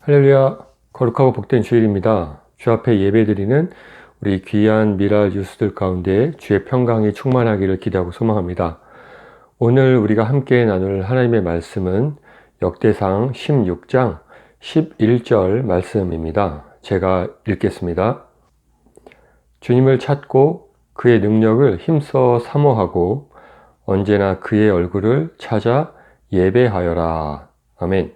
할렐루야, 거룩하고 복된 주일입니다. 주 앞에 예배드리는 우리 귀한 미랄 유수들 가운데 주의 평강이 충만하기를 기대하고 소망합니다. 오늘 우리가 함께 나눌 하나님의 말씀은 역대상 16장 11절 말씀입니다. 제가 읽겠습니다. 주님을 찾고 그의 능력을 힘써 사모하고 언제나 그의 얼굴을 찾아 예배하여라. 아멘.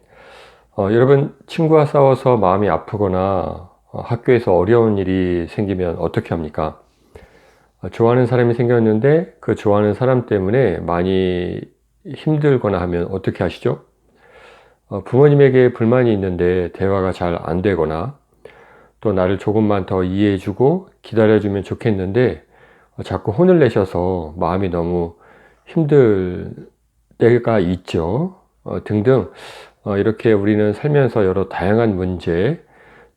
여러분, 친구와 싸워서 마음이 아프거나 학교에서 어려운 일이 생기면 어떻게 합니까? 좋아하는 사람이 생겼는데 그 좋아하는 사람 때문에 많이 힘들거나 하면 어떻게 하시죠? 부모님에게 불만이 있는데 대화가 잘 안 되거나 또 나를 조금만 더 이해해주고 기다려주면 좋겠는데 자꾸 혼을 내셔서 마음이 너무 힘들 때가 있죠. 등등. 이렇게 우리는 살면서 여러 다양한 문제,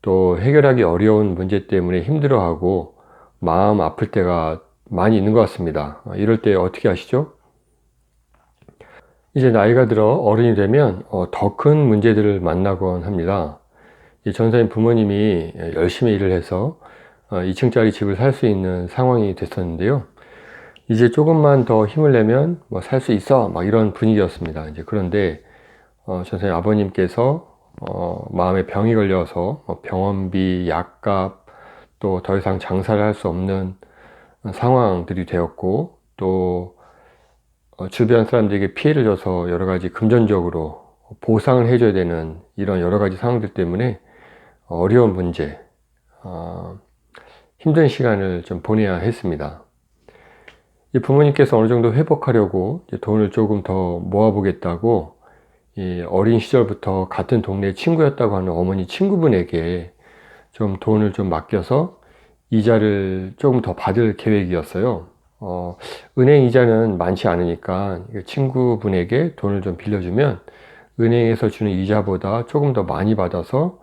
또 해결하기 어려운 문제 때문에 힘들어하고 마음 아플 때가 많이 있는 것 같습니다. 이럴 때 어떻게 하시죠? 이제 나이가 들어 어른이 되면 더 큰 문제들을 만나곤 합니다. 이 전사님 부모님이 열심히 일을 해서 2층짜리 집을 살 수 있는 상황이 됐었는데요. 이제 조금만 더 힘을 내면 뭐 살 수 있어 막 이런 분위기였습니다. 이제 그런데 전사님 아버님께서 마음에 병이 걸려서 병원비, 약값, 또 더 이상 장사를 할 수 없는 상황들이 되었고, 또 주변 사람들에게 피해를 줘서 여러 가지 금전적으로 보상을 해줘야 되는 이런 여러 가지 상황들 때문에 어려운 문제, 힘든 시간을 좀 보내야 했습니다. 이 부모님께서 어느 정도 회복하려고 돈을 조금 더 모아보겠다고 이 어린 시절부터 같은 동네 친구였다고 하는 어머니 친구분에게 좀 돈을 좀 맡겨서 이자를 조금 더 받을 계획이었어요. 은행 이자는 많지 않으니까 친구분에게 돈을 좀 빌려주면 은행에서 주는 이자보다 조금 더 많이 받아서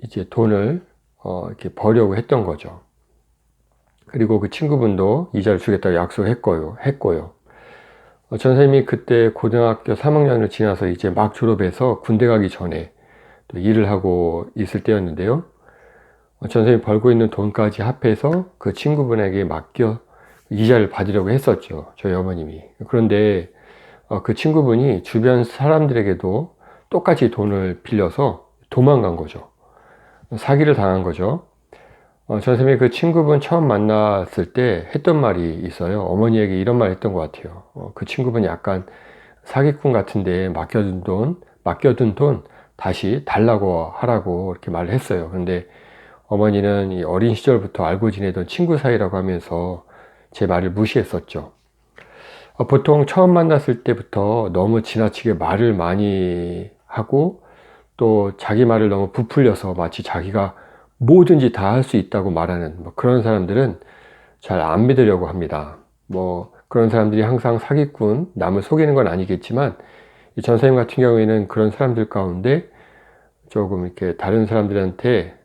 이제 돈을 이렇게 버려고 했던 거죠. 그리고 그 친구분도 이자를 주겠다고 했고요. 전선생님이 그때 고등학교 3학년을 지나서 이제 막 졸업해서 군대 가기 전에 또 일을 하고 있을 때였는데요. 전선생님이 벌고 있는 돈까지 합해서 그 친구분에게 맡겨 이자를 받으려고 했었죠. 저희 어머님이. 그런데 그 친구분이 주변 사람들에게도 똑같이 돈을 빌려서 도망간 거죠. 사기를 당한 거죠. 전선생님이 그 친구분 처음 만났을 때 했던 말이 있어요. 어머니에게 이런 말 했던 것 같아요. 그 친구분이 약간 사기꾼 같은데 맡겨둔 돈 다시 달라고 하라고 이렇게 말을 했어요. 그런데 어머니는 이 어린 시절부터 알고 지내던 친구 사이라고 하면서 제 말을 무시했었죠. 보통 처음 만났을 때부터 너무 지나치게 말을 많이 하고 또 자기 말을 너무 부풀려서 마치 자기가 뭐든지 다 할 수 있다고 말하는 그런 사람들은 잘 안 믿으려고 합니다. 그런 사람들이 항상 사기꾼, 남을 속이는 건 아니겠지만 이 전사님 같은 경우에는 그런 사람들 가운데 조금 이렇게 다른 사람들한테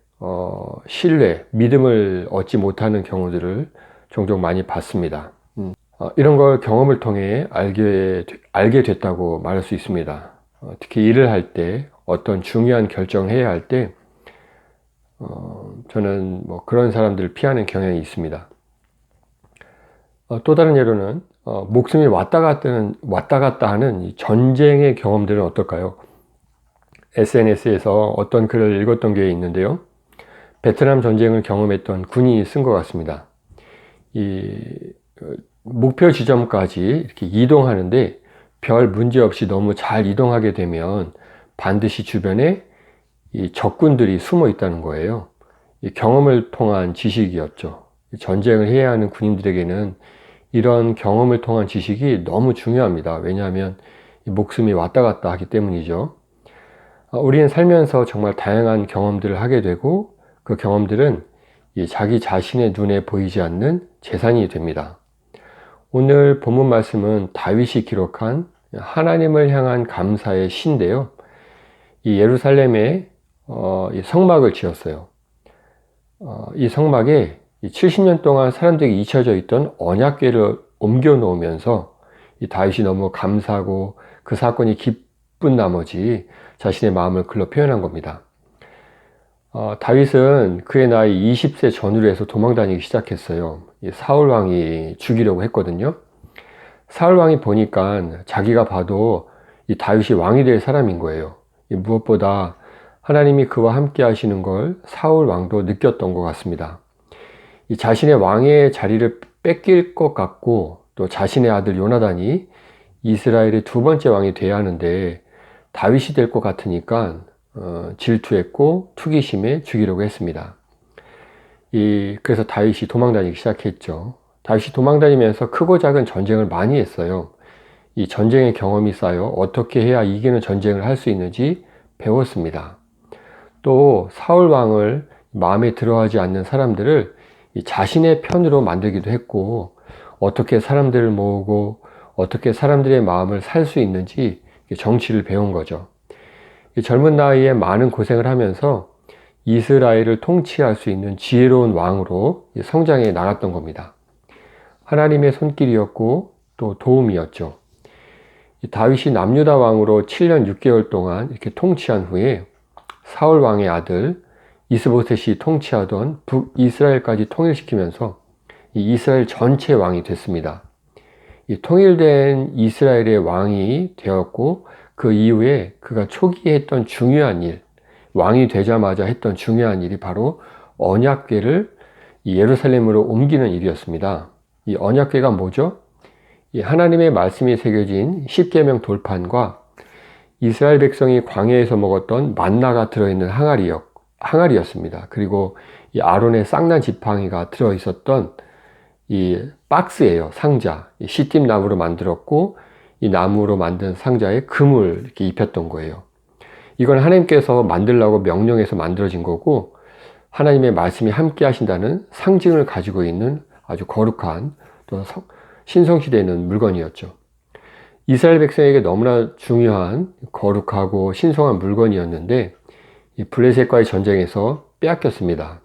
신뢰, 믿음을 얻지 못하는 경우들을 종종 많이 봤습니다. 이런 걸 경험을 통해 알게 됐다고 말할 수 있습니다. 특히 일을 할 때 어떤 중요한 결정을 해야 할 때 저는 그런 사람들을 피하는 경향이 있습니다. 또 다른 예로는 목숨이 왔다 갔다 하는 이 전쟁의 경험들은 어떨까요? SNS에서 어떤 글을 읽었던 게 있는데요. 베트남 전쟁을 경험했던 군인이 쓴 것 같습니다. 이 목표 지점까지 이렇게 이동하는데 별 문제 없이 너무 잘 이동하게 되면 반드시 주변에 이 적군들이 숨어 있다는 거예요. 이 경험을 통한 지식이었죠. 전쟁을 해야 하는 군인들에게는 이런 경험을 통한 지식이 너무 중요합니다. 왜냐하면 목숨이 왔다 갔다 하기 때문이죠. 우리는 살면서 정말 다양한 경험들을 하게 되고 그 경험들은 자기 자신의 눈에 보이지 않는 재산이 됩니다. 오늘 본문 말씀은 다윗이 기록한 하나님을 향한 감사의 시인데요. 이 예루살렘에 이 성막을 지었어요. 이 성막에 70년 동안 사람들에게 잊혀져 있던 언약궤를 옮겨 놓으면서 이 다윗이 너무 감사하고 그 사건이 기쁜 나머지 자신의 마음을 글로 표현한 겁니다. 다윗은 그의 나이 20세 전후로 해서 도망다니기 시작했어요. 이 사울 왕이 죽이려고 했거든요. 사울 왕이 보니까 자기가 봐도 이 다윗이 왕이 될 사람인 거예요. 무엇보다 하나님이 그와 함께 하시는 걸 사울 왕도 느꼈던 것 같습니다. 이 자신의 왕의 자리를 뺏길 것 같고 또 자신의 아들 요나단이 이스라엘의 두 번째 왕이 돼야 하는데 다윗이 될 것 같으니까 질투했고 투기심에 죽이려고 했습니다. 그래서 다윗이 도망다니기 시작했죠. 다윗이 도망다니면서 크고 작은 전쟁을 많이 했어요. 이 전쟁의 경험이 쌓여 어떻게 해야 이기는 전쟁을 할 수 있는지 배웠습니다. 또 사울 왕을 마음에 들어하지 않는 사람들을 자신의 편으로 만들기도 했고, 어떻게 사람들을 모으고 어떻게 사람들의 마음을 살 수 있는지 정치를 배운 거죠. 젊은 나이에 많은 고생을 하면서 이스라엘을 통치할 수 있는 지혜로운 왕으로 성장해 나갔던 겁니다. 하나님의 손길이었고 또 도움이었죠. 다윗이 남유다 왕으로 7년 6개월 동안 이렇게 통치한 후에 사울 왕의 아들 이스보셋이 통치하던 북이스라엘까지 통일시키면서 이스라엘 전체 왕이 됐습니다. 이 통일된 이스라엘의 왕이 되었고 그 이후에 그가 초기에 했던 중요한 일, 왕이 되자마자 했던 중요한 일이 바로 언약궤를 예루살렘으로 옮기는 일이었습니다. 이 언약궤가 뭐죠? 이 하나님의 말씀이 새겨진 십계명 돌판과 이스라엘 백성이 광야에서 먹었던 만나가 들어있는 항아리였습니다. 그리고 이 아론의 쌍난 지팡이가 들어있었던 이 박스예요. 상자. 이 시팀 나무로 만들었고 이 나무로 만든 상자에 금을 이렇게 입혔던 거예요. 이건 하나님께서 만들라고 명령해서 만들어진 거고 하나님의 말씀이 함께 하신다는 상징을 가지고 있는 아주 거룩한 또 신성시되는 물건이었죠. 이스라엘 백성에게 너무나 중요한 거룩하고 신성한 물건이었는데 이 블레셋과의 전쟁에서 빼앗겼습니다.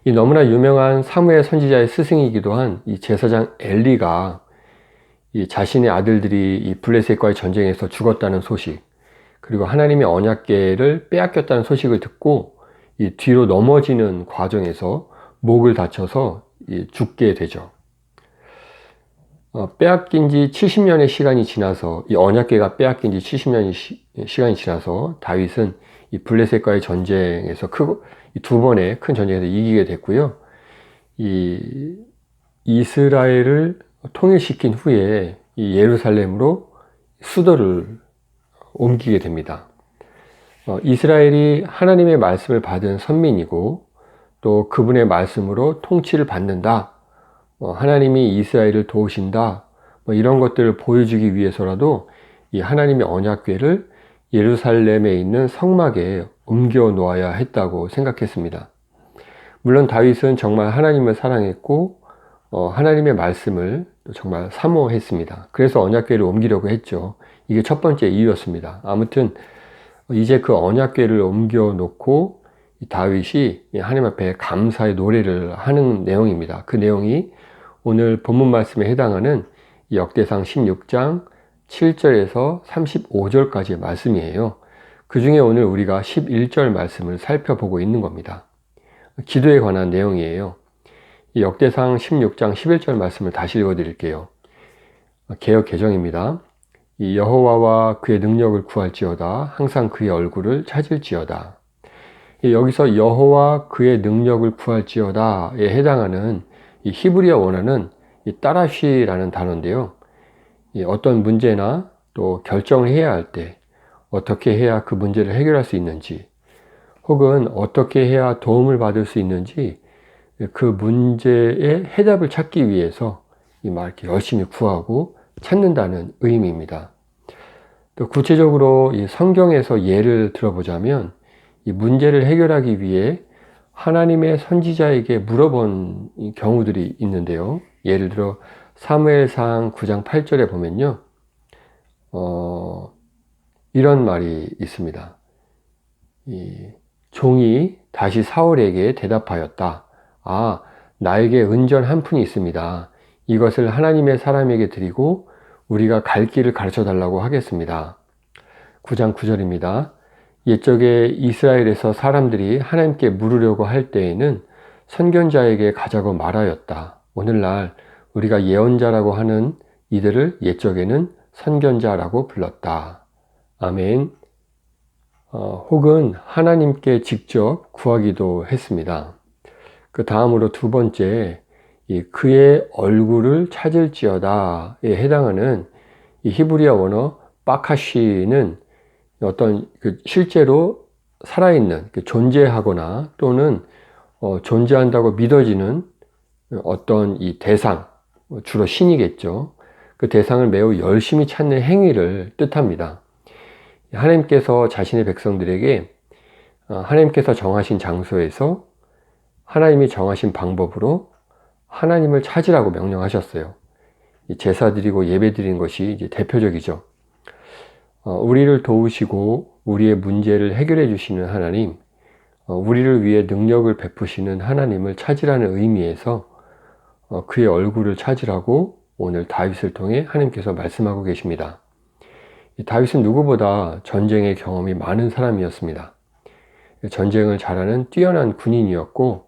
이 너무나 유명한 사무엘 선지자의 스승이기도 한 이 제사장 엘리가 이 자신의 아들들이 이 블레셋과의 전쟁에서 죽었다는 소식, 그리고 하나님의 언약궤를 빼앗겼다는 소식을 듣고 이 뒤로 넘어지는 과정에서 목을 다쳐서 죽게 되죠. 빼앗긴 지 70년의 시간이 지나서 이 언약궤가 빼앗긴 지 70년의 시간이 지나서 다윗은 이 블레셋과의 전쟁에서 두 번의 큰 전쟁에서 이기게 됐고요. 이 이스라엘을 통일시킨 후에 이 예루살렘으로 수도를 옮기게 됩니다. 이스라엘이 하나님의 말씀을 받은 선민이고 또 그분의 말씀으로 통치를 받는다. 하나님이 이스라엘을 도우신다. 이런 것들을 보여주기 위해서라도 이 하나님의 언약궤를 예루살렘에 있는 성막에 옮겨 놓아야 했다고 생각했습니다. 물론 다윗은 정말 하나님을 사랑했고 하나님의 말씀을 정말 사모했습니다. 그래서 언약궤를 옮기려고 했죠. 이게 첫 번째 이유였습니다. 아무튼 이제 그 언약궤를 옮겨 놓고 다윗이 하나님 앞에 감사의 노래를 하는 내용입니다. 그 내용이 오늘 본문 말씀에 해당하는 역대상 16장 7절에서 35절까지의 말씀이에요. 그 중에 오늘 우리가 11절 말씀을 살펴보고 있는 겁니다. 기도에 관한 내용이에요. 이 역대상 16장 11절 말씀을 다시 읽어드릴게요. 개역 개정입니다. 이 여호와와 그의 능력을 구할지어다. 항상 그의 얼굴을 찾을지어다. 여기서 여호와 그의 능력을 구할지어다에 해당하는 이 히브리어 원어는 이 따라쉬라는 단어인데요. 어떤 문제나 또 결정을 해야 할 때 어떻게 해야 그 문제를 해결할 수 있는지, 혹은 어떻게 해야 도움을 받을 수 있는지 그 문제의 해답을 찾기 위해서 이렇게 열심히 구하고 찾는다는 의미입니다. 또 구체적으로 이 성경에서 예를 들어보자면 이 문제를 해결하기 위해 하나님의 선지자에게 물어본 경우들이 있는데요. 예를 들어 사무엘상 9장 8절에 보면요. 이런 말이 있습니다. 이 종이 다시 사울에게 대답하였다. 아, 나에게 은전 한 푼이 있습니다. 이것을 하나님의 사람에게 드리고 우리가 갈 길을 가르쳐 달라고 하겠습니다. 9장 9절입니다. 옛적에 이스라엘에서 사람들이 하나님께 물으려고 할 때에는 선견자에게 가자고 말하였다. 오늘날 우리가 예언자라고 하는 이들을 옛적에는 선견자라고 불렀다. 아멘. 혹은 하나님께 직접 구하기도 했습니다. 그 다음으로 두 번째, 그의 얼굴을 찾을지어다에 해당하는 이 히브리어 원어 바카시는 어떤 실제로 살아있는, 존재하거나 또는 존재한다고 믿어지는 어떤 이 대상, 주로 신이겠죠. 그 대상을 매우 열심히 찾는 행위를 뜻합니다. 하나님께서 자신의 백성들에게 하나님께서 정하신 장소에서 하나님이 정하신 방법으로 하나님을 찾으라고 명령하셨어요. 제사 드리고 예배 드리는 것이 이제 대표적이죠. 우리를 도우시고 우리의 문제를 해결해 주시는 하나님, 우리를 위해 능력을 베푸시는 하나님을 찾으라는 의미에서 그의 얼굴을 찾으라고 오늘 다윗을 통해 하나님께서 말씀하고 계십니다. 다윗은 누구보다 전쟁의 경험이 많은 사람이었습니다. 전쟁을 잘하는 뛰어난 군인이었고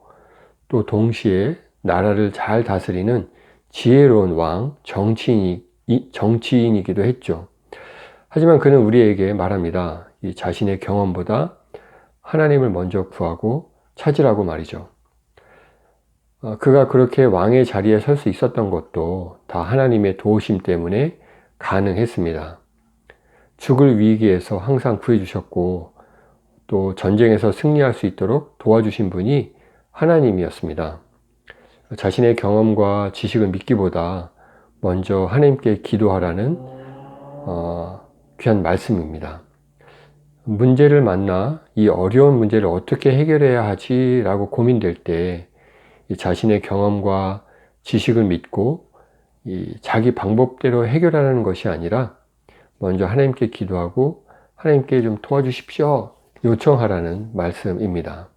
또 동시에 나라를 잘 다스리는 지혜로운 왕, 정치인이기도 했죠. 하지만 그는 우리에게 말합니다. 이 자신의 경험보다 하나님을 먼저 구하고 찾으라고 말이죠. 그가 그렇게 왕의 자리에 설 수 있었던 것도 다 하나님의 도우심 때문에 가능했습니다. 죽을 위기에서 항상 구해주셨고 또 전쟁에서 승리할 수 있도록 도와주신 분이 하나님이었습니다. 자신의 경험과 지식을 믿기보다 먼저 하나님께 기도하라는 귀한 말씀입니다. 문제를 만나 이 어려운 문제를 어떻게 해결해야 하지 라고 고민될 때 자신의 경험과 지식을 믿고 자기 방법대로 해결하는 것이 아니라 먼저 하나님께 기도하고 하나님께 좀 도와주십시오 요청하라는 말씀입니다.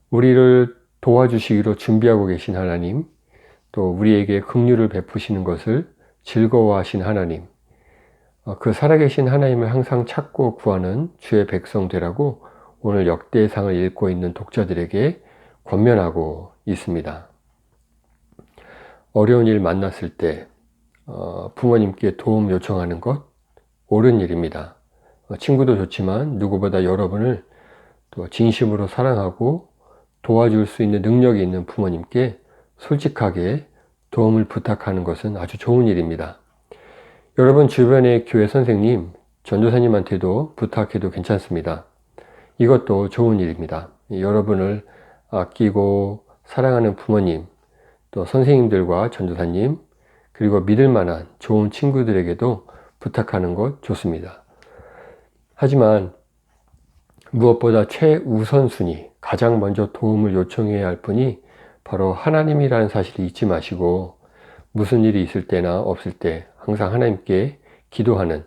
우리를 도와주시기로 준비하고 계신 하나님, 또 우리에게 긍휼을 베푸시는 것을 즐거워하신 하나님, 그 살아계신 하나님을 항상 찾고 구하는 주의 백성 되라고 오늘 역대상을 읽고 있는 독자들에게 권면하고 있습니다. 어려운 일 만났을 때 부모님께 도움 요청하는 것 옳은 일입니다. 친구도 좋지만 누구보다 여러분을 또 진심으로 사랑하고 도와줄 수 있는 능력이 있는 부모님께 솔직하게 도움을 부탁하는 것은 아주 좋은 일입니다. 여러분 주변의 교회 선생님, 전도사님한테도 부탁해도 괜찮습니다. 이것도 좋은 일입니다. 여러분을 아끼고 사랑하는 부모님, 또 선생님들과 전도사님, 그리고 믿을 만한 좋은 친구들에게도 부탁하는 것 좋습니다. 하지만 무엇보다 최우선순위, 가장 먼저 도움을 요청해야 할 분이 바로 하나님이라는 사실을 잊지 마시고 무슨 일이 있을 때나 없을 때 항상 하나님께 기도하는,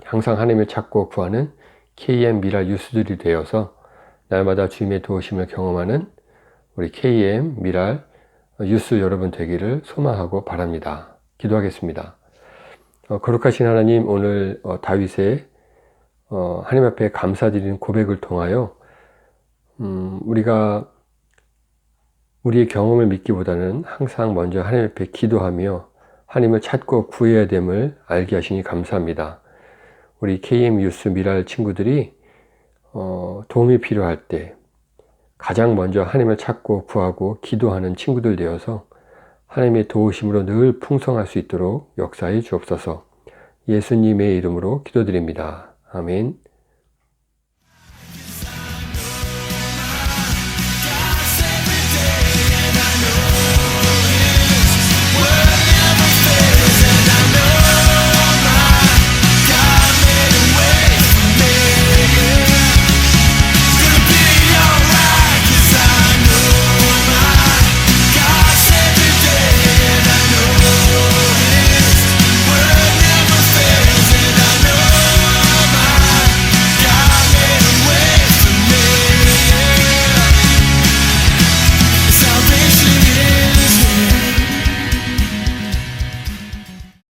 항상 하나님을 찾고 구하는 KM 미랄 유스들이 되어서 날마다 주님의 도우심을 경험하는 우리 KM 미랄 유스 여러분 되기를 소망하고 바랍니다. 기도하겠습니다. 거룩하신 하나님, 오늘 다윗의 하나님 앞에 감사드리는 고백을 통하여 우리가 우리의 경험을 믿기보다는 항상 먼저 하나님 앞에 기도하며 하나님을 찾고 구해야 됨을 알게 하시니 감사합니다. 우리 KM 유스 미랄 친구들이 도움이 필요할 때 가장 먼저 하나님을 찾고 구하고 기도하는 친구들 되어서 하나님의 도우심으로 늘 풍성할 수 있도록 역사해 주옵소서. 예수님의 이름으로 기도드립니다. 아멘.